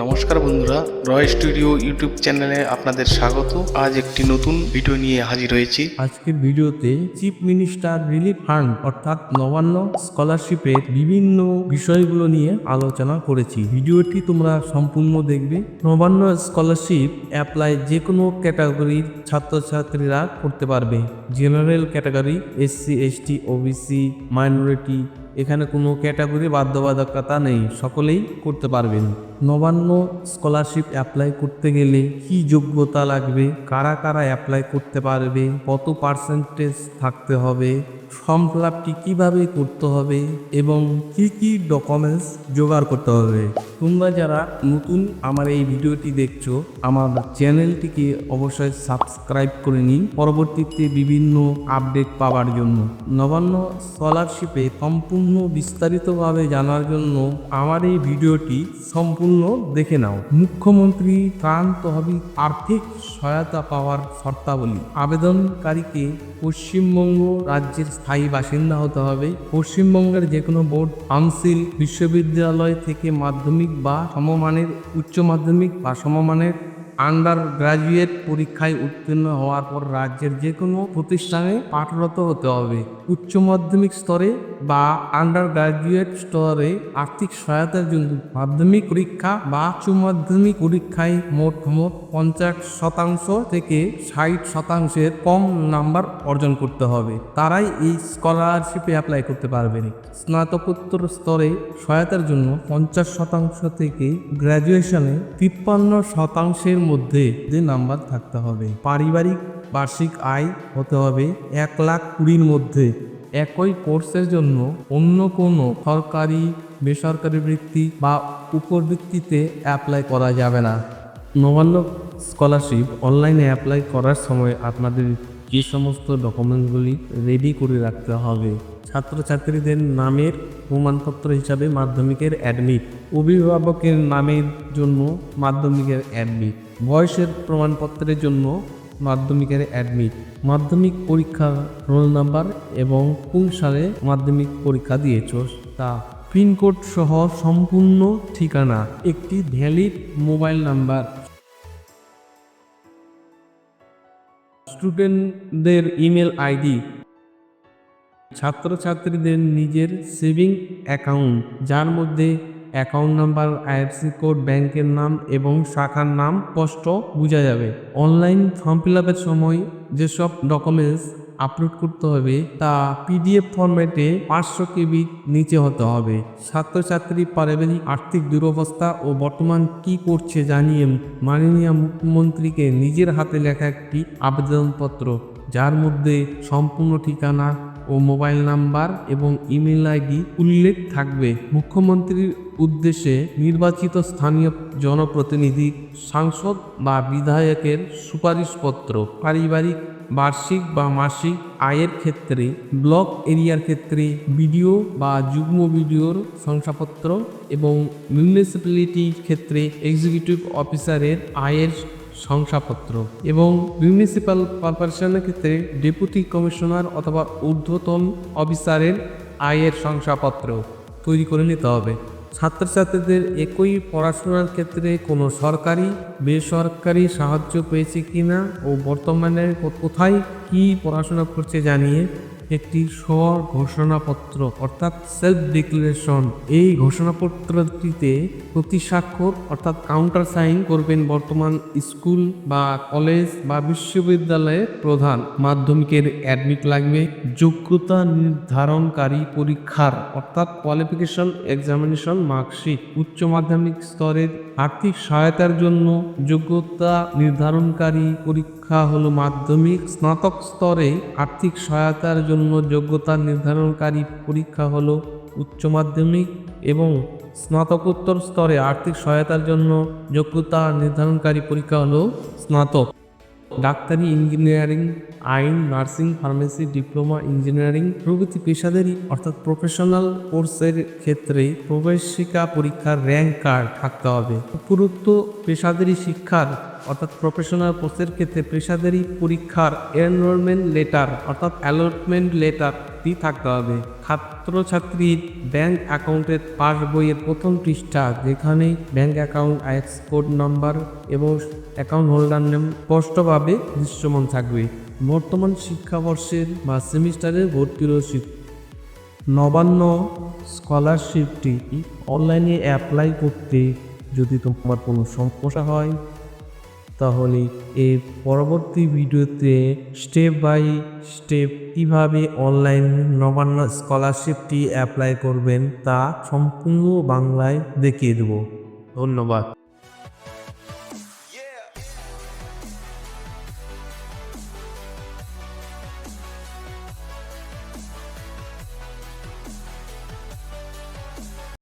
নমস্কার বন্ধুরা, রয় studio YouTube চ্যানেলে আপনাদের স্বাগত। আজ একটি নতুন ভিডিও নিয়ে হাজির হয়েছি। আজকের ভিডিওতে চিফ মিনিস্টার রিলিফ ফান্ড অর্থাৎ নবান্ন স্কলারশিপের বিভিন্ন বিষয়গুলো নিয়ে আলোচনা করেছি। ভিডিওটি তোমরা সম্পূর্ণ দেখবে। নবান্ন স্কলারশিপ অ্যাপ্লাই যে কোনো ক্যাটাগরির ছাত্রছাত্রীরা করতে পারবে। General category, SC, ST, OBC, minority, এখানে কোনো ক্যাটাগরি বাধ্যবাধকতা নেই, সকলেই করতে পারবেন। নবান্ন স্কলারশিপ অ্যাপ্লাই করতে গেলে কি যোগ্যতা লাগবে, কারা কারা অ্যাপ্লাই করতে পারবে, কত পার্সেন্টেজ থাকতে হবে, ফর্ম ফিল আপটি কীভাবে করতে হবে এবং কি কি ডকুমেন্টস জোগাড় করতে হবে। তোমরা যারা নতুন আমার এই ভিডিওটি দেখছো, আমার চ্যানেলটিকে অবশ্যই সাবস্ক্রাইব করে নিন পরবর্তীতে বিভিন্ন আপডেট পাওয়ার জন্য। নবান্ন স্কলারশিপে সম্পূর্ণ বিস্তারিতভাবে জানার জন্য আমার এই ভিডিওটি সম্পূর্ণ দেখে নাও। মুখ্যমন্ত্রী ত্রাণ তহবিল আর্থিক সহায়তা পাওয়ার শর্তাবলী। আবেদনকারীকে পশ্চিমবঙ্গ রাজ্যের স্থায়ী বাসিন্দা হতে হবে। পশ্চিমবঙ্গের যে কোনো বোর্ড, কাউন্সিল, বিশ্ববিদ্যালয় থেকে মাধ্যমিক বা সমমানের, উচ্চ মাধ্যমিক বা সমমানের আন্ডার গ্রাজুয়েট পরীক্ষায় উত্তীর্ণ হওয়ার পর রাজ্যের যে কোনো প্রতিষ্ঠানে পাঠরত হতে হবে। উচ্চ মাধ্যমিক স্তরে বা আন্ডার গ্রাজুয়েট স্তরে আর্থিক সহায়তার জন্য মাধ্যমিক পরীক্ষা বা উচ্চ মাধ্যমিক পরীক্ষায় মোট 50% থেকে 60% কম নাম্বার অর্জন করতে হবে। তারাই এই স্কলারশিপে অ্যাপ্লাই করতে পারবেন। স্নাতকোত্তর স্তরে সহায়তার জন্য 50% থেকে গ্র্যাজুয়েশনে 53% মধ্যে যে নাম্বার থাকতে হবে। পারিবারিক বার্ষিক আয় হতে হবে 1,20,000 মধ্যে। একই কোর্সের জন্য অন্য কোনো সরকারি, বেসরকারি বৃত্তি বা উপবৃত্তিতে অ্যাপ্লাই করা যাবে না। নবান্ন স্কলারশিপ অনলাইনে অ্যাপ্লাই করার সময় আপনাদের যে সমস্ত ডকুমেন্টগুলি রেডি করে রাখতে হবে: ছাত্রছাত্রীদের নামের প্রমাণপত্র হিসাবে মাধ্যমিকের অ্যাডমিট, অভিভাবকের নামের জন্য মাধ্যমিকের অ্যাডমিট, বয়সের প্রমাণপত্রের জন্য মাধ্যমিকের অ্যাডমিট, মাধ্যমিক পরীক্ষার রোল নাম্বার এবং কোন সালে মাধ্যমিক পরীক্ষা দিয়েছ তা, পিনকোড সহ সম্পূর্ণ ঠিকানা, একটি ভ্যালিড মোবাইল নাম্বার, স্টুডেন্টদের ইমেল আইডি, ছাত্রছাত্রীদের নিজের সেভিং অ্যাকাউন্ট যার মধ্যে অ্যাকাউন্ট নাম্বার, আইএফসি কোড, ব্যাংকের নাম এবং শাখার নাম স্পষ্ট বোঝা যাবে। অনলাইন ফর্ম ফিল আপের সময় যেসব ডকুমেন্টস আপলোড করতে হবে তা পিডিএফ ফরম্যাটে 500 KB নিচে হতে হবে। ছাত্রছাত্রী পারিবারিক আর্থিক দুরবস্থা ও বর্তমান কি করছে জানিয়ে মাননীয় মুখ্যমন্ত্রীকে নিজের হাতে লেখা একটি আবেদনপত্র, যার মধ্যে সম্পূর্ণ ঠিকানা ও মোবাইল নাম্বার এবং ইমেল আইডি উল্লেখ থাকবে। মুখ্যমন্ত্রীর উদ্দেশ্যে নির্বাচিত স্থানীয় জনপ্রতিনিধি, সাংসদ বা বিধায়কের সুপারিশপত্র, পারিবারিক বার্ষিক বা মাসিক আয়ের ক্ষেত্রে, ব্লক এরিয়ার ক্ষেত্রে বিডিও বা যুগ্ম বিডিওর শংসাপত্র এবং মিউনিসিপ্যালিটির ক্ষেত্রে এক্সিকিউটিভ অফিসারের আয়ের শংসাপত্র এবং মিউনিসিপ্যাল কর্পোরেশনের ক্ষেত্রে ডেপুটি কমিশনার অথবা ঊর্ধ্বতন অফিসারের আয়ের শংসাপত্র তৈরি করে নিতে হবে। ছাত্রছাত্রীদের একই পড়াশোনার ক্ষেত্রে কোনো সরকারি, বেসরকারি সাহায্য পেয়েছে কিনা ও বর্তমানে কোথায় কি পড়াশোনা করছে জানিয়ে একটি ঘোষণাপত্র অর্থাৎ সেলফ ডিক্লারেশন, এই ঘোষণাপত্রটিতে প্রতি স্বাক্ষর অর্থাৎ কাউন্টার সাইন করবেন বর্তমান স্কুল বা কলেজ বা বিশ্ববিদ্যালয়ের প্রধান। মাধ্যমিকের অ্যাডমিট লাগবে। যোগ্যতা নির্ধারণকারী পরীক্ষার অর্থাৎ কোয়ালিফিকেশন এক্সামিনেশন মার্কশিট। উচ্চ মাধ্যমিক স্তরের আর্থিক সহায়তার জন্য যোগ্যতা নির্ধারণকারী পরীক্ষা হলো মাধ্যমিক। স্নাতক স্তরে আর্থিক সহায়তার জন্য যোগ্যতা নির্ধারণকারী পরীক্ষা হলো উচ্চ মাধ্যমিক এবং স্নাতকোত্তর স্তরে আর্থিক সহায়তার জন্য যোগ্যতা নির্ধারণকারী পরীক্ষা হলো স্নাতক। ডাক্তারি, ইঞ্জিনিয়ারিং, আইন, নার্সিং, ফার্মেসি, ডিপ্লোমা, ইঞ্জিনিয়ারিং প্রভৃতি পেশাদারি অর্থাৎ প্রফেশনাল কোর্সের ক্ষেত্রে প্রবেশিকা পরীক্ষার র্যাঙ্ক কার্ড থাকতে হবে। উপরোক্ত পেশাদারি শিক্ষার অর্থাৎ প্রফেশনাল কোর্সের ক্ষেত্রে পেশাদারি পরীক্ষার এনরোলমেন্ট লেটার অর্থাৎ অ্যালটমেন্ট লেটার ছাত্রছাত্রী থাকতে হবে। ছাত্রছাত্রীর ব্যাংক অ্যাকাউন্টের পাসবইয়ের প্রথম পৃষ্ঠা, যেখানে bank account IFSC code number এবং অ্যাকাউন্ট হোল্ডার নেম স্পষ্টভাবে দৃশ্যমান থাকবে। বর্তমান শিক্ষাবর্ষের বা সেমিস্টারের ভর্তি রসিদ। নবান্ন স্কলারশিপটি অনলাইনে অ্যাপ্লাই করতে যদি তোমার কোনো সমস্যা হয়, তাহলে এর পরবর্তী ভিডিওতে স্টেপ বাই স্টেপ কীভাবে অনলাইন নবান্ন স্কলারশিপটি অ্যাপ্লাই করবেন তা সম্পূর্ণ বাংলায় দেখিয়ে দেব। ধন্যবাদ।